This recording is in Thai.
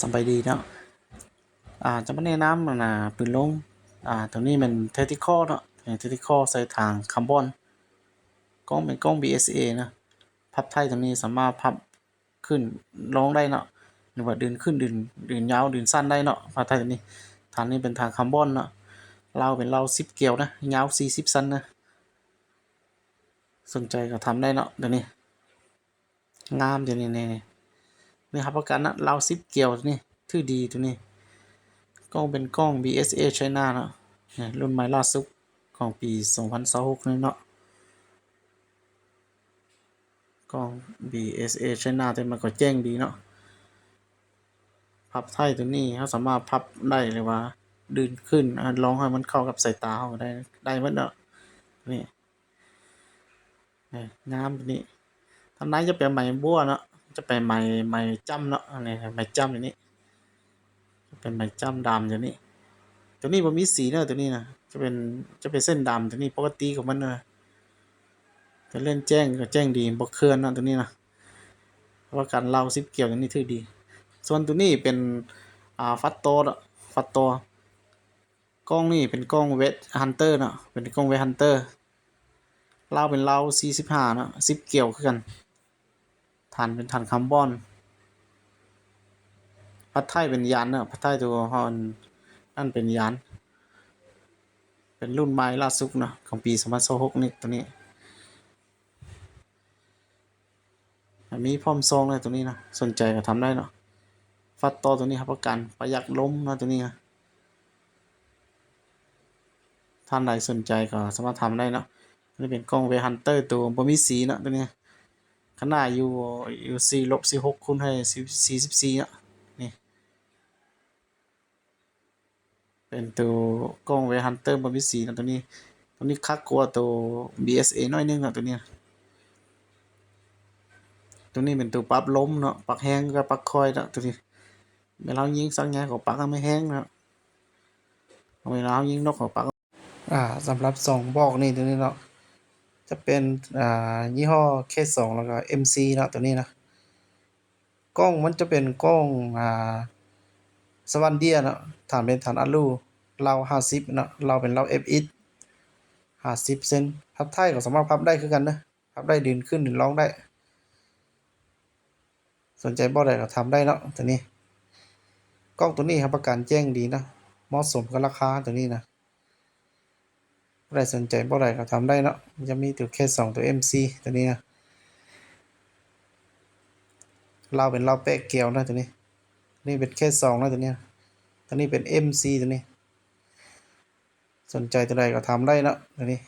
สบายดีเนาะจะมาแนะนำปืนลมตัวนี้มัน Tactical เนาะTactical ใส่ทางคาร์บอนกล้องเป็นกล้อง BSA นะพับไทยตัวนี้สามารถพับขึ้นลงได้เนาะหรือว่าดึงขึ้นดึงยาวดึงสั้นได้เนาะพับไทยตัวนี้ทางนี้เป็นทางคาร์บอนเนาะเราเป็นเรา10เกลียวนะยาว40สั้นนะสนใจก็ทำได้เนาะตัวนี้งามตัวนี้นี่ครับประกันนะเรา10เกลียวตัวนี้ถือดีตัวนี้กล้องเป็นกล้อง BSA China เนาะรุ่นใหม่ล่าสุดของปี2026นี่เนาะกล้อง BSA China แต่มันก็แจ้งดีเนาะพับไทยตัวนี้เขาสามารถพับได้เลยว่าดึงขึ้นลองให้มันเข้ากับสายตาเราได้หมดเนาะนี่งามตัวนี้ทางในจะเป็นไม้บัวเนาะจะเป็นไม้จ้ำเนาะนี่ไม้จ้ำตัวนี้เป็นไม้จ้ำดำตัวนี้บ่มีสีเนาะตัวนี้นะจะเป็นเส้นดำตัวนี้ปกติของมันนะจะเล่นแจ้งก็แจ้งดีบ่เคลื่อนเนาะตัวนี้นะเพราะว่าการเล่า10เกี่ยวตัวนี้ถือดี ส่วนตัวนี้เป็นฟัตโตเนาะฟัตโตกล้องนี่เป็นกล้องเวทฮันเตอร์เนาะเป็นกล้องเวทฮันเตอร์เล่าเป็นเล่า45เนาะ10เกี่ยวคือกันฐานเป็นฐานคาร์บอนพัดไทยเป็นยานเนาะพัดไทยตัวฮอนนั่นเป็นยานเป็นรุ่นใหม่ล่าสุดเนาะของปี2026นี่ตัวนี้มีพร้อมซองเลยตัวนี้นะสนใจก็ทำได้เนาะฟัตโตตัวนี้ครับประกันประหยัดล้มเนาะตัวนี้นะท่านใดสนใจก็สามารถทำได้เนาะนี่เป็นกล้องเวฮันเตอร์ตัวบ่มีสีเนาะตัวนี้ขนาดอยู่4-16คูณให้44เนาะนี่เป็นตัวกล้องเวฮันเตอร์บ่มีสีเนาะตัวนี้คักกว่าตัว BSA น้อยนึงเนาะตัวนี้เป็นตัวปรับลมเนาะปรับแห้งกับปรับค่อยเนาะตัวนี้เวลายิงสักแง่ก็ปรับไม่แห้งเนาะเวลายิงนกก็ปรับสำหรับ2บอกนี่ตัวนี้เนาะจะเป็นยี่ห้อ K2 แล้วก็ MC เนาะตัวนี้นะกล้องมันจะเป็นกล้องสวันเดียเนาะฐานเป็นฐานอะลูเรา50เนาะเราเป็นเรา FX 50เซนพับไทยก็สามารถพับได้คือกันนะพับได้ดึงขึ้นดึงลงได้สนใจบ่ได้ก็ทำได้เนาะตัวนี้กล้องตัวนี้ครับประกันแจ้งดีนะเหมาะสมกับราคาตัวนี้นะใครสนใจบ่ได้ก็ทำได้เนาะมันจะมีตัวแค่2ตัว MC ตัวนี้นะเราเป็นเราแปะเกลียวนะตัวนี้นี่เป็นแค่2นะตัวนี้ตัวนี้เป็น MC ตัวนี้สนใจตัวใดก็ทำได้เนาะตัวนี้